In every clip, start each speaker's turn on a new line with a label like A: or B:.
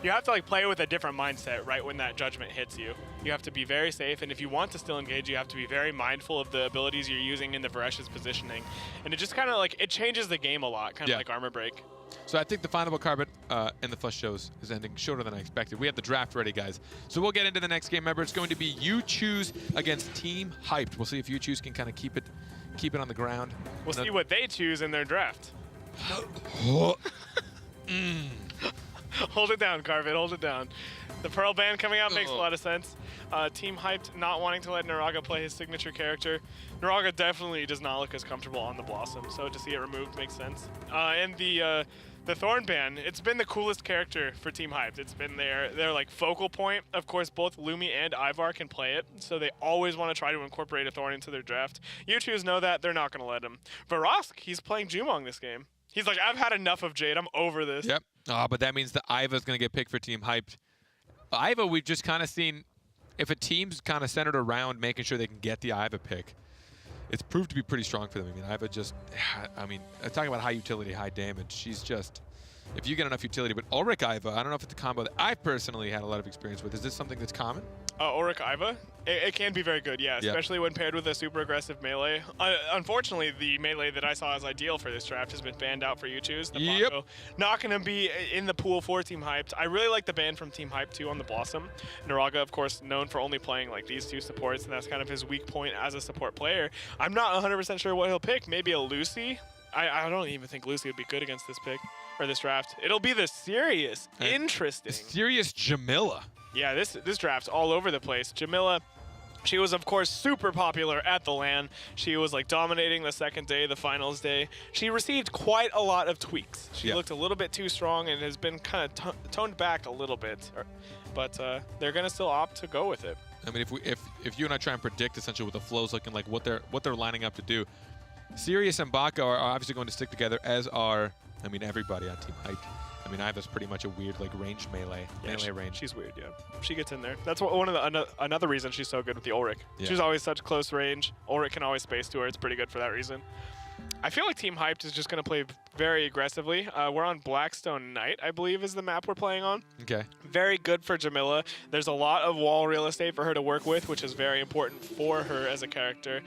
A: you have to like play with a different mindset right when that judgment hits you. You have to be very safe, and if you want to still engage, you have to be very mindful of the abilities you're using in the Varesh's positioning. And it just kind of like, it changes the game a lot, kind of like Armor Break.
B: So I think the final carbon in the flush shows is ending shorter than I expected. We have the draft ready, guys. So we'll get into the next game. Remember, it's going to be You Choose against Team Hyped. We'll see if You Choose can kind of keep it on the ground.
A: We'll see what they choose in their draft. Hold it down, Carvin. Hold it down. The Pearl Band coming out makes a lot of sense. Team Hyped not wanting to let Naraga play his signature character. Naraga definitely does not look as comfortable on the Blossom, so to see it removed makes sense. And the Thorn Band, it's been the coolest character for Team Hyped. It's been their like focal point. Of course, both Lumi and Ivar can play it, so they always want to try to incorporate a Thorn into their draft. You choose know that they're not going to let him. Varosk, he's playing Jumong this game. He's like, I've had enough of Jade. I'm over this.
B: Yep. But that means the Iva's going to get picked for Team Hyped. Iva, we've just kind of seen, if a team's kind of centered around making sure they can get the Iva pick, it's proved to be pretty strong for them. I mean, Iva just, talking about high utility, high damage, she's just, if you get enough utility. But Ulrich Iva, I don't know if it's a combo that I personally had a lot of experience with. Is this something that's common?
A: Ulrich Iva? It can be very good, yeah, especially when paired with a super aggressive melee. Unfortunately, the melee that I saw as ideal for this draft has been banned out for You Choose. The Baco not going to be in the pool for Team Hyped. I really like the ban from Team Hyped too on the Blossom. Naraga, of course, known for only playing like these two supports, and that's kind of his weak point as a support player. I'm not 100% sure what he'll pick. Maybe a Lucy. I don't even think Lucy would be good against this pick or this draft. It'll be the serious, interesting.
B: Serious Jamila.
A: Yeah, this draft's all over the place. Jamila, she was, of course, super popular at the LAN. She was, like, dominating the second day, the finals day. She received quite a lot of tweaks. She looked a little bit too strong and has been kind of toned back a little bit. But they're going to still opt to go with it.
B: I mean, if you and I try and predict, essentially, what the flow's looking like, what they're lining up to do, Sirius and Baco are obviously going to stick together, as are, I mean, everybody on Team Hyped. I mean, Iva's pretty much a weird, like, ranged melee range.
A: She's weird, yeah. She gets in there. That's one of the another reason she's so good with the Ulrich. Yeah. She's always such close range. Ulrich can always space to her. It's pretty good for that reason. I feel like Team Hyped is just going to play very aggressively. We're on Blackstone Knight, I believe, is the map we're playing on.
B: Okay.
A: Very good for Jamila. There's a lot of wall real estate for her to work with, which is very important for her as a character.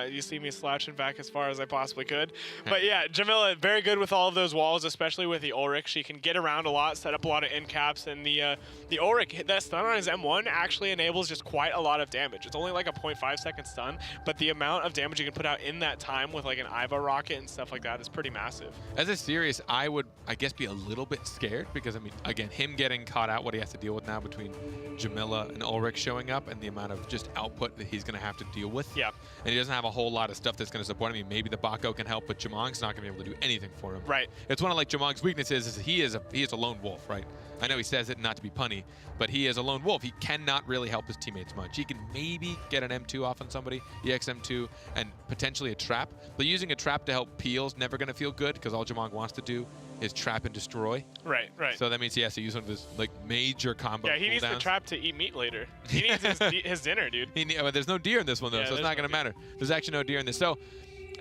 A: You see me slouching back as far as I possibly could. But yeah, Jamila, very good with all of those walls, especially with the Ulrich. She can get around a lot, set up a lot of end caps, and the Ulrich, that stun on his M1 actually enables just quite a lot of damage. It's only like a 0.5-second stun, but the amount of damage you can put out in that time with like an Iva rocket and stuff like that is pretty massive.
B: As a Sirius, I would, I guess, be a little bit scared because, I mean, again, him getting caught out, what he has to deal with now between Jamila and Ulrich showing up and the amount of just output that he's going to have to deal with.
A: Yeah.
B: And he doesn't have a whole lot of stuff that's going to support him. I mean, maybe the Baco can help, but Jamong's not going to be able to do anything for him.
A: Right.
B: It's one of like Jamong's weaknesses is he is a lone wolf, right? I know he says it not to be punny, but he is a lone wolf. He cannot really help his teammates much. He can maybe get an M2 off on somebody, EX M2, and potentially a trap. But using a trap to help peel is never going to feel good because all Jamong wants to do is trap and destroy.
A: Right, right.
B: So that means he has to use one of his like major combo.
A: Yeah, he needs the trap to eat meat later. He needs his dinner, dude.
B: Well, there's no deer in this one though, so it's not going to matter. There's actually no deer in this. So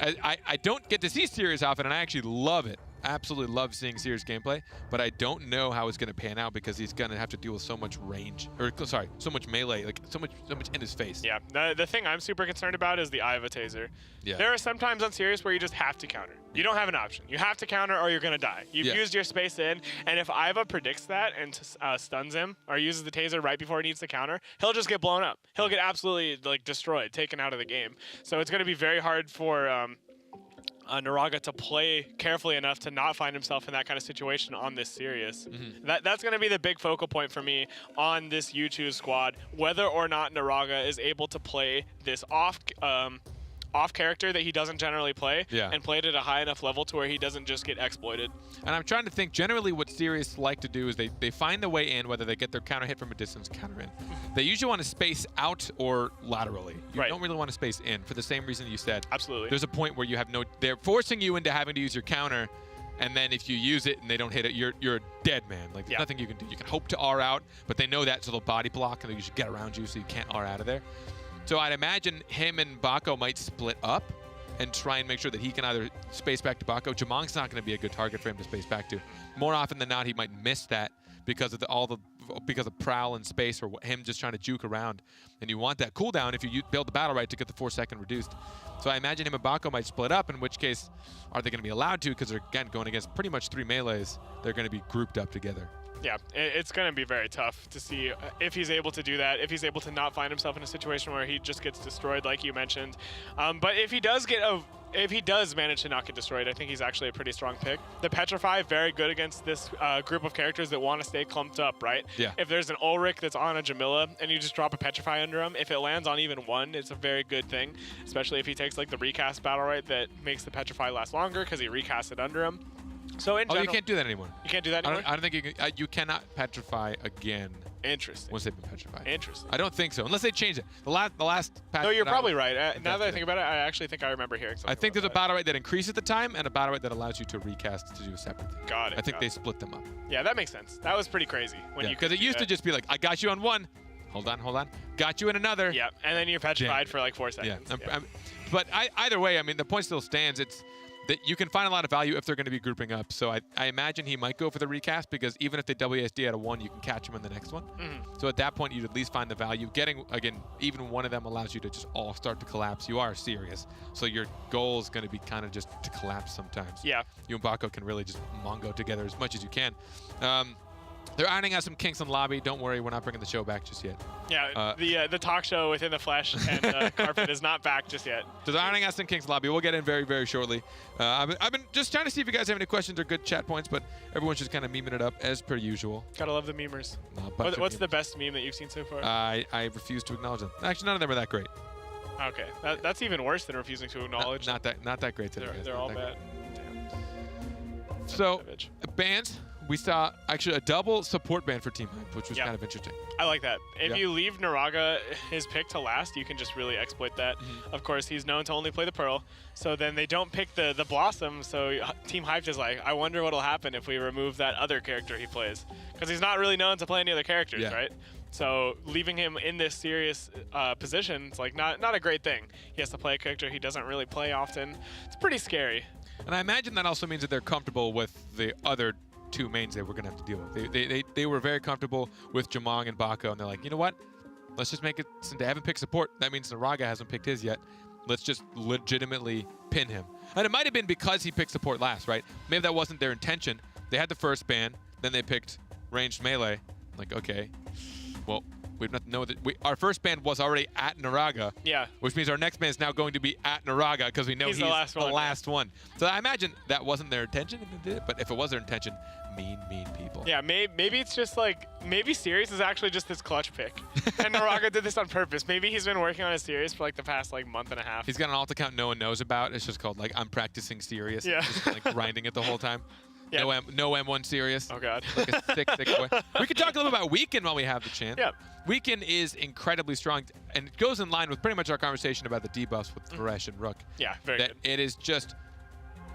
B: I don't get to see Sirius often, and I actually love it. Absolutely love seeing Sirius gameplay, but I don't know how it's going to pan out because he's going to have to deal with so much range, or sorry, so much melee, like so much in his face.
A: Yeah, the thing I'm super concerned about is the Iva taser. Yeah. There are some times on Sirius where you just have to counter. You don't have an option. You have to counter or you're going to die. You've used your space in, and if Iva predicts that and stuns him or uses the taser right before he needs to counter, he'll just get blown up. He'll get absolutely like destroyed, taken out of the game. So it's going to be very hard for Naraga to play carefully enough to not find himself in that kind of situation on this Sirius. That's going to be the big focal point for me on this You Choose squad, whether or not Naraga is able to play this off character that he doesn't generally play and play it at a high enough level to where he doesn't just get exploited.
B: And I'm trying to think, generally what Sirius like to do is they find the way in, whether they get their counter hit from a distance, counter in. They usually want to space out or laterally. You don't really want to space in for the same reason you said.
A: Absolutely.
B: There's a point where you have they're forcing you into having to use your counter, and then if you use it and they don't hit it, you're a dead man. Like there's nothing you can do. You can hope to R out, but they know that, so they'll body block and they usually get around you so you can't R out of there. So I'd imagine him and Baco might split up and try and make sure that he can either space back to Baco. Jamong's not going to be a good target for him to space back to. More often than not, he might miss that because of because of prowl and space or him just trying to juke around. And you want that cooldown if you build the Battlerite to get the 4-second reduced. So I imagine him and Bako might split up, in which case are they going to be allowed to, because they're, again, going against pretty much 3 melees. They're going to be grouped up together.
A: Yeah, it's going to be very tough to see if he's able to do that, if he's able to not find himself in a situation where he just gets destroyed, like you mentioned. But if he does manage to not get destroyed, I think he's actually a pretty strong pick. The Petrify, very good against this group of characters that want to stay clumped up, right?
B: Yeah.
A: If there's an Ulrich that's on a Jamila and you just drop a Petrify under him, if it lands on even one, it's a very good thing, especially if he takes like the recast Battlerite that makes the Petrify last longer because he recast it under him. So in general,
B: you can't do that anymore.
A: You can't do that anymore?
B: I don't think you can. You cannot petrify again.
A: Interesting.
B: Once they've been petrified.
A: Interesting.
B: I don't think so, unless they change it. The last patch.
A: No, you're probably right. Now that I think about it, I actually think I remember hearing something.
B: I think there's a Battlerite that increases the time and a Battlerite that allows you to recast to do a separate thing.
A: Got it.
B: I think they split them up.
A: Yeah, that makes sense. That was pretty crazy.
B: Because it used to just be like, I got you on one. Hold on. Got you in another.
A: Yeah, and then you're petrified for like 4 seconds.
B: Yeah. But either way, I mean, the point still stands. It's that you can find a lot of value if they're going to be grouping up. So I imagine he might go for the recast, because even if they WASD out of one, you can catch him in the next one. So at that point, you'd at least find the value. Getting, again, even one of them allows you to just all start to collapse. You are serious. So your goal is going to be kind of just to collapse sometimes.
A: Yeah.
B: You and Bako can really just Mongo together as much as you can. They're ironing out some kinks in lobby. Don't worry, we're not bringing the show back just yet.
A: Yeah, the talk show within the flesh and carpet is not back just yet.
B: They're ironing out some kinks in lobby. We'll get in very, very shortly. I've been just trying to see if you guys have any questions or good chat points, but everyone's just kind of memeing it up as per usual.
A: Gotta love the memers. What's the best meme that you've seen so far?
B: I refuse to acknowledge them. Actually, none of them are that great.
A: Okay, that's even worse than refusing to acknowledge.
B: Not that great today.
A: They're all bad. Damn.
B: So, bans. We saw actually a double support ban for Team HYP, which was kind of interesting.
A: I like that. If you leave Naraga his pick to last, you can just really exploit that. Of course, he's known to only play the Pearl, so then they don't pick the Blossom, so Team HYP is like, I wonder what'll happen if we remove that other character he plays. Because he's not really known to play any other characters, right? So leaving him in this serious position, it's like not a great thing. He has to play a character he doesn't really play often. It's pretty scary.
B: And I imagine that also means that they're comfortable with the other 2 mains they were going to have to deal with. They were very comfortable with Jamong and Bako, and they're like, you know what? Let's just make it, since they haven't picked support, that means Naraga hasn't picked his yet. Let's just legitimately pin him. And it might have been because he picked support last, right? Maybe that wasn't their intention. They had the first ban, then they picked ranged melee. Like, okay, well, we have to know that our first ban was already at Naraga.
A: Yeah.
B: Which means our next ban is now going to be at Naraga, because we know he's the last one. So I imagine that wasn't their intention, but if it was their intention, mean people.
A: Yeah, maybe it's just like, maybe Sirius is actually just this clutch pick. And Naraga did this on purpose. Maybe he's been working on his Sirius for like the past like month and a half.
B: He's got an alt account no one knows about. It's just called like, I'm practicing Sirius.
A: Yeah.
B: Just like grinding it the whole time. Yeah. No M1 Sirius.
A: Oh, God.
B: Like a sick boy. We could talk a little about Weekend while we have the chance.
A: Yeah.
B: Weekend is incredibly strong, and it goes in line with pretty much our conversation about the debuffs with Thresh and Rook.
A: Yeah, very good.
B: It is just,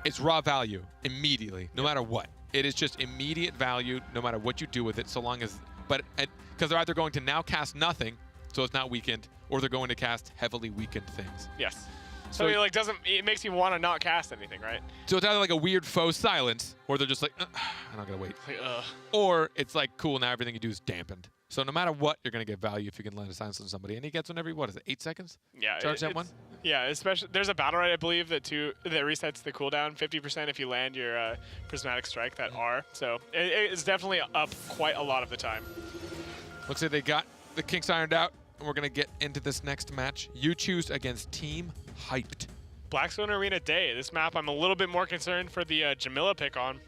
B: it's raw value immediately, no matter what. It is just immediate value, no matter what you do with it, so long as, because they're either going to now cast nothing, so it's not Weakened, or they're going to cast heavily weakened things.
A: Yes. So it like it makes you want to not cast anything, right?
B: So it's either like a weird faux silence, or they're just like, I'm not gonna wait.
A: Like,
B: or it's like, cool, now everything you do is dampened. So no matter what, you're gonna get value if you can land a silence on somebody, and he gets one every, what is it, 8 seconds?
A: Yeah.
B: Charge that one.
A: Yeah, especially there's a Battlerite I believe that resets the cooldown 50% if you land your prismatic strike, that R. So it's definitely up quite a lot of the time.
B: Looks like they got the kinks ironed out, and we're gonna get into this next match. You choose against Team HYP3D.
A: Blackstone Arena Day. This map I'm a little bit more concerned for the Jamila pick on.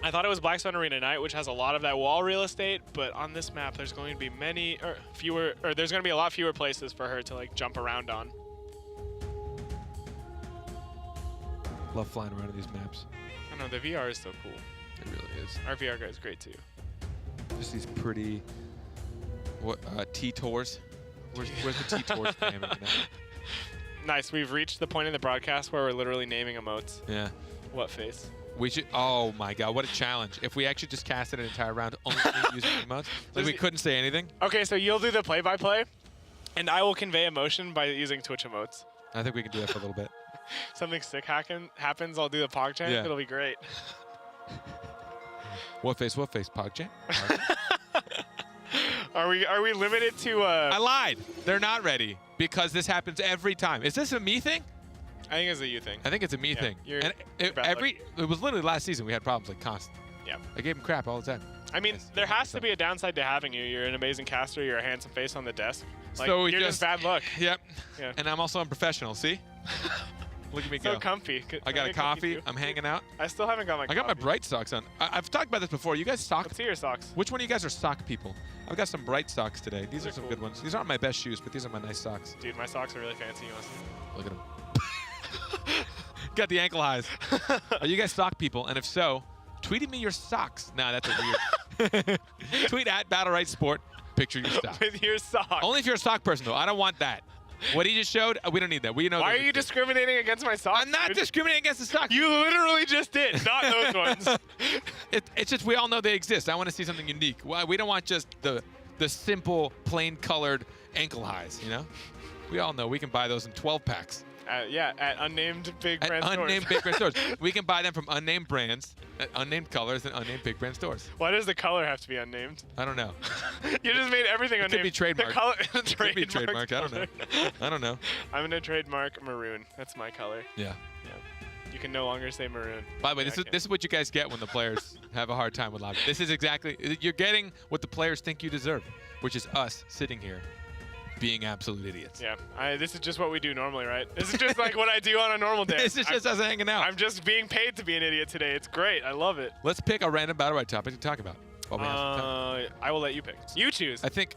A: I thought it was Blackstone Arena Night, which has a lot of that wall real estate, but on this map there's going to be there's going to be a lot fewer places for her to like jump around on.
B: Love flying around in these maps.
A: I know, the VR is so cool.
B: It really is.
A: Our VR guy is great too.
B: Just these pretty, T-Tours. Where's the T-Tours spamming now?
A: Nice. We've reached the point in the broadcast where we're literally naming emotes.
B: Yeah.
A: What face?
B: We should. Oh my God! What a challenge! If we actually just casted an entire round only using emotes, like we couldn't say anything.
A: Okay, so you'll do the play-by-play, and I will convey emotion by using Twitch emotes.
B: I think we can do that for a little bit.
A: Something sick happens. I'll do the PogChamp. Yeah. It'll be great.
B: What face? PogChamp?
A: Are we limited to?
B: I lied. They're not ready because this happens every time. Is this a me thing?
A: I think it's a you thing.
B: I think it's a me thing. And it was literally last season we had problems like constant.
A: Yeah.
B: I gave him crap all the time.
A: I mean, there has to be a downside to having you. You're an amazing caster. You're a handsome face on the desk. Like,
B: so
A: you're just bad luck.
B: Yep.
A: Yeah.
B: And I'm also unprofessional. See? Look at me go.
A: So comfy.
B: I got a coffee. I'm hanging out.
A: I still haven't got my coffee.
B: I got my bright socks on. I've talked about this before. You guys sock?
A: Let's see your socks.
B: Which one of you guys are sock people? I've got some bright socks today. These are some
A: cool.
B: good ones. These aren't my best shoes, but these are my nice socks.
A: Dude, my socks are really fancy. You want to see?
B: Look at them. Got the ankle highs. Are you guys sock people? And if so, tweet me your socks. Nah, that's a weird. Tweet at Battlerite Sport. Picture your socks.
A: With your socks.
B: Only if you're a sock person, though. I don't want that. What he just showed, we don't need that. We know.
A: Why are you discriminating against my socks?
B: I'm not discriminating against the socks.
A: You literally just did, not those ones.
B: It's just we all know they exist. I want to see something unique. We don't want just the simple, plain-colored ankle highs, you know? We all know we can buy those in 12 packs.
A: Yeah, at unnamed big brand stores.
B: Unnamed big brand stores. We can buy them from unnamed brands, at unnamed colors, and unnamed big brand stores.
A: Why does the color have to be unnamed?
B: I don't know.
A: You just made everything unnamed.
B: Could be trademarked.
A: Could
B: be trademarked. I don't know. I don't know.
A: I'm gonna trademark maroon. That's my color.
B: Yeah.
A: Yeah. You can no longer say maroon.
B: By the way, this is what you guys get when the players have a hard time with lobby. This is exactly, you're getting what the players think you deserve, which is us sitting here being absolute idiots.
A: Yeah, this is just what we do normally, right? This is just like what I do on a normal day.
B: This is just us hanging out.
A: I'm just being paid to be an idiot today. It's great. I love it.
B: Let's pick a random Battlerite topic to talk about.
A: I will let you pick. You choose.
B: I think.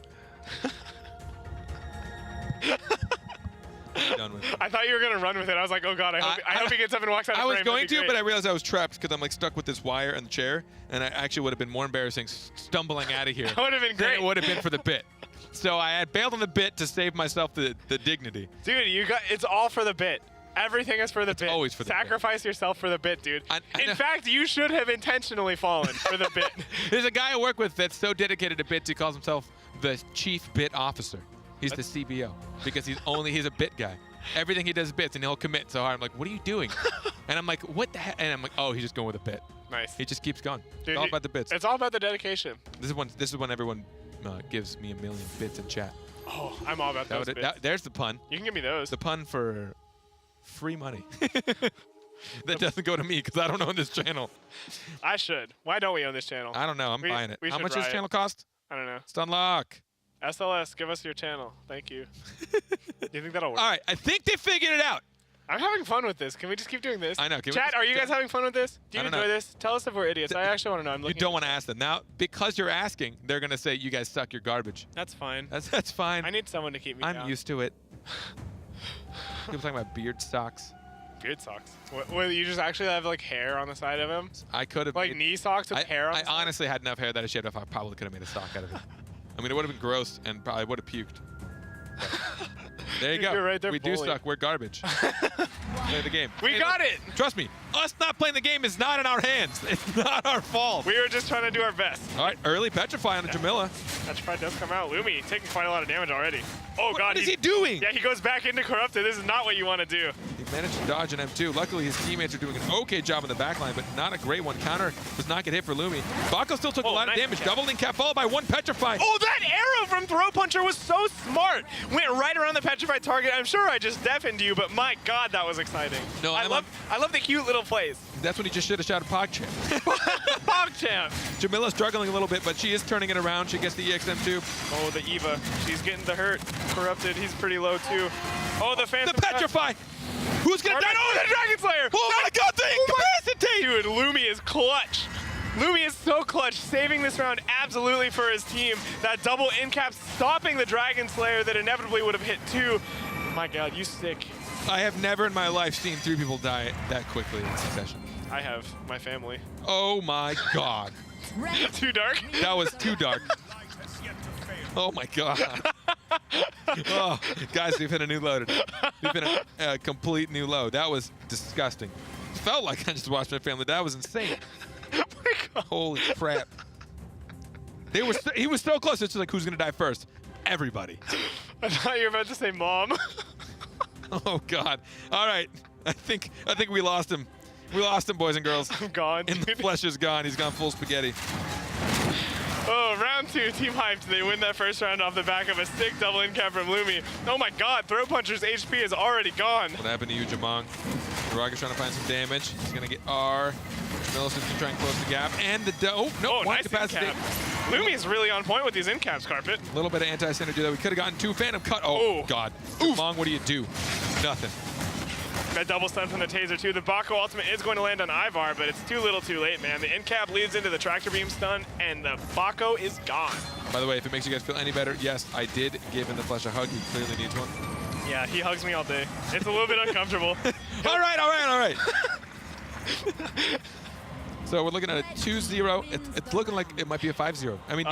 B: Done with it.
A: I thought you were gonna run with it. I was like, oh god, I hope he gets up and walks out of frame.
B: I was going to, but I realized I was trapped because I'm like stuck with this wire and the chair, and I actually would have been more embarrassing stumbling out of here.
A: That would have been great.
B: Than it would have been for the bit. So I had bailed on the bit to save myself the dignity.
A: Dude, it's all for the bit. Everything is for the bit.
B: Always for the
A: Sacrifice yourself for the bit, dude. In fact, you should have intentionally fallen for the bit.
B: There's a guy I work with that's so dedicated to bits, he calls himself the chief bit officer. He's the CBO because he's a bit guy. Everything he does is bits, and he'll commit so hard. I'm like, what are you doing? And I'm like, what the heck? And I'm like, oh, he's just going with a bit.
A: Nice.
B: He just keeps going.
A: Dude,
B: it's all about the bits.
A: It's all about the dedication.
B: This is when everyone gives me 1 million bits in chat.
A: Oh, I'm all about those bits.
B: There's the pun.
A: You can give me those.
B: The pun for free money. That doesn't go to me because I don't own this channel.
A: I should. Why don't we own this channel?
B: I don't know. I'm buying it. How much does this channel cost?
A: I don't know.
B: It's unlock.
A: SLS, give us your channel. Thank you. Do you think that'll work?
B: All right. I think they figured it out.
A: I'm having fun with this. Can we just keep doing this?
B: I know.
A: Chat, are you guys having fun with this? Do you enjoy this? Tell us if we're idiots. I actually want to know.
B: You don't want to ask them. Now, because you're asking, they're going to say, you guys suck, you're garbage.
A: That's fine.
B: That's fine.
A: I need someone to keep me down.
B: I'm used to it. People talking about beard socks.
A: Beard socks? What, you just actually have like hair on the side of them?
B: I could have.
A: Like knee socks with hair on the
B: I honestly had enough hair that I probably could have made a sock out of it. I mean, it would have been gross and probably would have puked. There you go.
A: You're right there,
B: we do suck. We're garbage. Play the game.
A: We got it.
B: Trust me. Us not playing the game is not in our hands. It's not our fault.
A: We were just trying to do our best.
B: All right. Early Petrify on Jamila.
A: Petrify does come out. Lumi taking quite a lot of damage already. Oh, God.
B: What is he doing?
A: Yeah, he goes back into Corrupted. This is not what you want to do.
B: He managed to dodge an M2. Luckily, his teammates are doing an okay job in the backline, but not a great one. Counter does not get hit for Lumi. Baco still took a lot of damage. Doubling cap followed by one Petrify.
A: Oh, that arrow from Throw Puncher was so smart. Went right around the Petrify target. I'm sure I just deafened you, but my God, that was exciting.
B: No,
A: I love the cute little plays.
B: That's when he just should have shouted PogChamp.
A: PogChamp.
B: Jamila's struggling a little bit, but she is turning it around. She gets the EXM2.
A: Oh, the Eva. She's getting the hurt. Corrupted. He's pretty low, too. Oh, the Phantom.
B: The Petrify. Who's going to die?
A: Oh, the Dragon Slayer.
B: Oh, my God, the incapacitate.
A: Dude, Lumi is clutch. Lumi is so clutch, saving this round absolutely for his team. That double incap stopping the Dragon Slayer that inevitably would have hit 2. Oh my God, you sick.
B: I have never in my life seen 3 people die that quickly in succession.
A: I have. My family.
B: Oh, my God.
A: Too dark?
B: That was too dark. Oh, my God. Oh, guys, we've hit a new low today. We've hit a complete new low. That was disgusting. Felt like I just watched my family. That was insane.
A: Oh my God.
B: Holy crap. He was so close. It's just like, who's going to die first? Everybody.
A: I thought you were about to say mom.
B: Oh, God. All right. I think we lost him. We lost him, boys and girls.
A: I'm gone.
B: And the flesh is gone. He's gone full spaghetti.
A: Oh, round 2-2 Team Hyped. They win that first round off the back of a sick double in cap from Lumi. Oh my god, Throw Puncher's HP is already gone.
B: What happened to you, Jamong? Naraga's trying to find some damage. He's going to get R. Millicent's going to try and close the gap. And the... Oh, no, one
A: nice
B: capacity.
A: Lumi is really on point with these in-caps, Carpet.
B: A little bit of anti-synergy that we could have gotten two. Phantom cut. Oh, God. Jamong, what do you do? Nothing.
A: That double stun from the Taser too. The Bako ultimate is going to land on Ivar, but it's too little too late, man. The in-cap leads into the Tractor Beam stun, and the Bako is gone.
B: By the way, if it makes you guys feel any better, yes, I did give In the Flesh a hug. He clearly needs one.
A: Yeah, he hugs me all day. It's a little bit uncomfortable.
B: All right. So we're looking at a 2-0. It's looking like it might be a 5-0. I mean,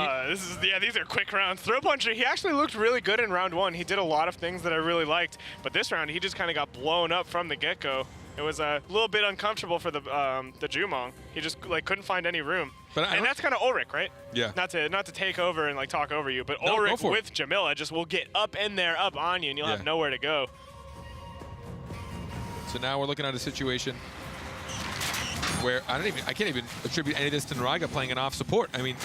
A: these are quick rounds. Throw Puncher, he actually looked really good in round 1. He did a lot of things that I really liked, but this round he just kind of got blown up from the get-go. It was a little bit uncomfortable for the Jumong. He just couldn't find any room. And that's kind of Ulrich, right?
B: Yeah.
A: Not to take over and talk over you, but Ulrich with Jamila just will get up in there, up on you, and you'll have nowhere to go.
B: So now we're looking at a situation where I can't even attribute any of this to Naraga playing an off support. I mean,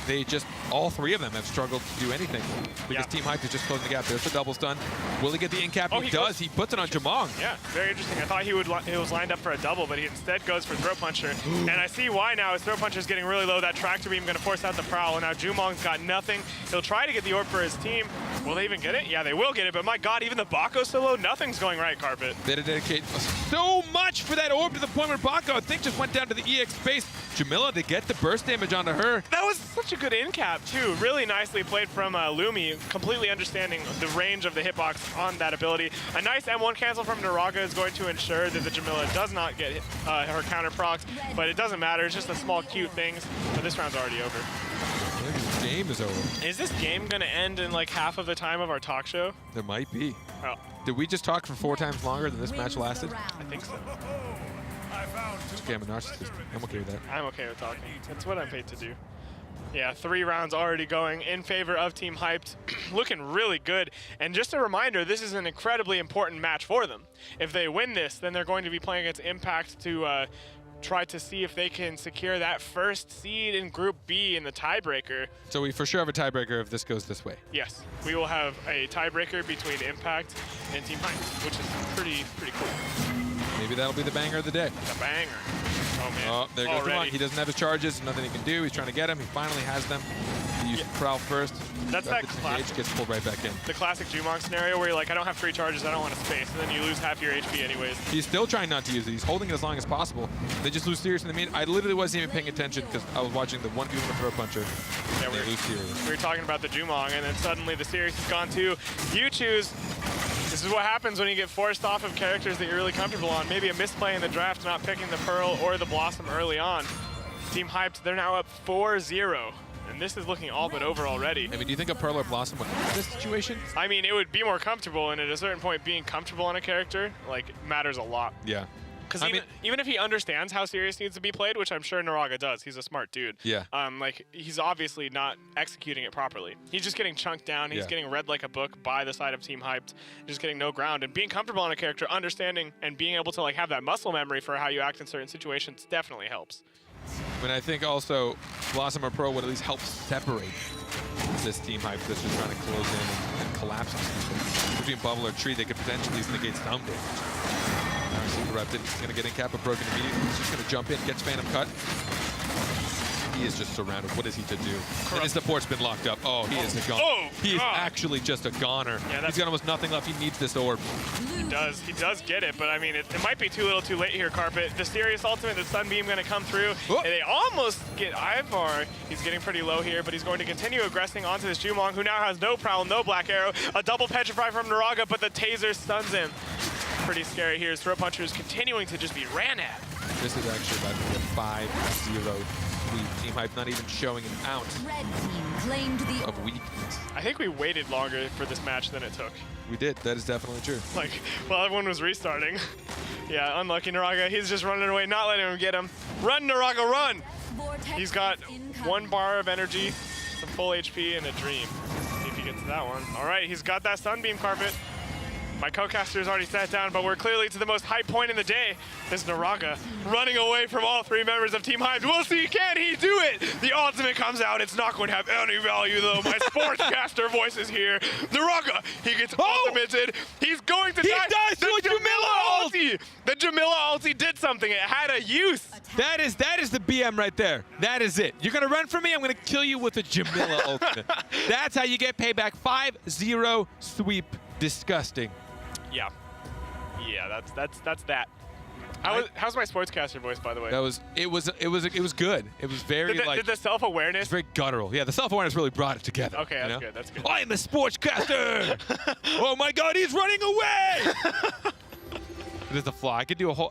B: all three of them have struggled to do anything because Team Hype is just closing the gap. There's the double stun. Will he get the in-cap? He does. He puts it on Jamong.
A: Yeah, very interesting. I thought he was lined up for a double, but he instead goes for Throw Puncher. And I see why now. His Throw Puncher is getting really low. That Tractor Beam going to force out the Prowl. And now Jumong's got nothing. He'll try to get the orb for his team. Will they even get it? Yeah, they will get it. But my God, even the Bako's so low. Nothing's going right, Carpet.
B: They had to dedicate so much for that orb to the point where Bako, I think, just went down to the EX space. Jamila to get the burst damage onto her.
A: That was such a good in-cap, too. Really nicely played from Lumi, completely understanding the range of the hitbox on that ability. A nice M1 cancel from Naraga is going to ensure that the Jamila does not get her counter procs, but it doesn't matter. It's just the small, cute things. But this round's already over.
B: I think this game is over.
A: Is this game going to end in half of the time of our talk show?
B: There might be.
A: Oh.
B: Did we just talk for 4 times longer than this match lasted?
A: I think so.
B: It's okay, I'm a narcissist. I'm okay with that.
A: I'm okay with talking. That's what I'm paid to do. Yeah, 3 rounds already going in favor of Team Hyped. Looking really good. And just a reminder, this is an incredibly important match for them. If they win this, then they're going to be playing against Impact to try to see if they can secure that first seed in Group B in the tiebreaker.
B: So we for sure have a tiebreaker if this goes this way.
A: Yes, we will have a tiebreaker between Impact and Team Hyped, which is pretty cool.
B: Maybe that'll be the banger of the day.
A: The banger. Oh, man.
B: Oh, there goes Jamong. He doesn't have his charges. Nothing he can do. He's trying to get him. He finally has them. He used Prowl first.
A: That's that classic.
B: Gets pulled right back in.
A: The classic Jumong scenario where you're like, I don't have 3 charges, I don't want to space, and then you lose half your HP anyways.
B: He's still trying not to use it. He's holding it as long as possible. They just lose Sirius in the mean. I literally wasn't even paying attention because I was watching the 1v1 Throw Puncher. Yeah, we lose Sirius.
A: We were talking about the Jumong, and then suddenly the Sirius is gone too. You choose. This is what happens when you get forced off of characters that you're really comfortable on. Maybe a misplay in the draft, not picking the Pearl or the Blossom early on. Team Hyped, they're now up 4-0. And this is looking all but over already.
B: I mean, do you think a Pearl or Blossom would win this situation?
A: I mean, it would be more comfortable, and at a certain point, being comfortable on a character, matters a lot.
B: Yeah.
A: Because even if he understands how Sirius needs to be played, which I'm sure Naraga does, he's a smart dude.
B: Yeah.
A: He's obviously not executing it properly. He's just getting chunked down. He's getting read like a book by the side of Team Hyped, just getting no ground. And being comfortable on a character, understanding and being able to have that muscle memory for how you act in certain situations definitely helps.
B: But I think also Blossom or Pearl would at least help separate this Team Hype that's just trying to close in and collapse something. Between Bubble or Tree, they could potentially at least negate some damage. Interrupted. He's going to get in cap, but broken immediately. He's just going to jump in, gets Phantom cut. He is just surrounded. What is he to do? And his support's been locked up. Oh, he is a goner.
A: Oh,
B: he is actually just a goner. Yeah, he's got almost nothing left. He needs this orb.
A: He does. He does get it, but I mean, it might be too little too late here, Carpet. The Sirius ultimate, the Sunbeam going to come through. And they almost get Ivar. He's getting pretty low here, but he's going to continue aggressing onto this Jumong, who now has no Prowl, no Black Arrow. A double Petrify from Naraga, but the Taser stuns him. Pretty scary here. Throw Puncher is continuing to just be ran at.
B: This is actually about to be a 5-0 sweep. Team Hype not even showing an ounce of weakness.
A: I think we waited longer for this match than it took.
B: We did. That is definitely true.
A: While everyone was restarting. Yeah, unlucky Naraga. He's just running away, not letting him get him. Run, Naraga, run! He's got 1 bar of energy, some full HP, and a dream. See if he gets that one. All right, he's got that Sunbeam, Carpet. My co-caster's already sat down, but we're clearly to the most hype point in the day. This Naraga running away from all 3 members of Team Hype. We'll see, can he do it? The ultimate comes out. It's not going to have any value, though. My sportscaster voice is here. Naraga, he gets ultimated. He's going to die.
B: He dies to a Jamila
A: ulti. The Jamila ulti did something. It had a use.
B: That is the BM right there. That is it. You're going to run from me, I'm going to kill you with a Jamila ultimate. That's how you get payback. 5-0 sweep. Disgusting.
A: Yeah. Yeah, that's that. How's my sportscaster voice, by the way?
B: It was good. It was very
A: did the self-awareness?
B: It's very guttural. Yeah, the self-awareness really brought it together.
A: Okay, that's good. That's good.
B: I'm a sportscaster. Oh my God, he's running away. There's a flaw. I could do a whole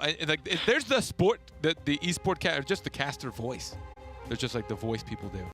B: there's the esport, the esport cat, just the caster voice. There's just like the voice people do.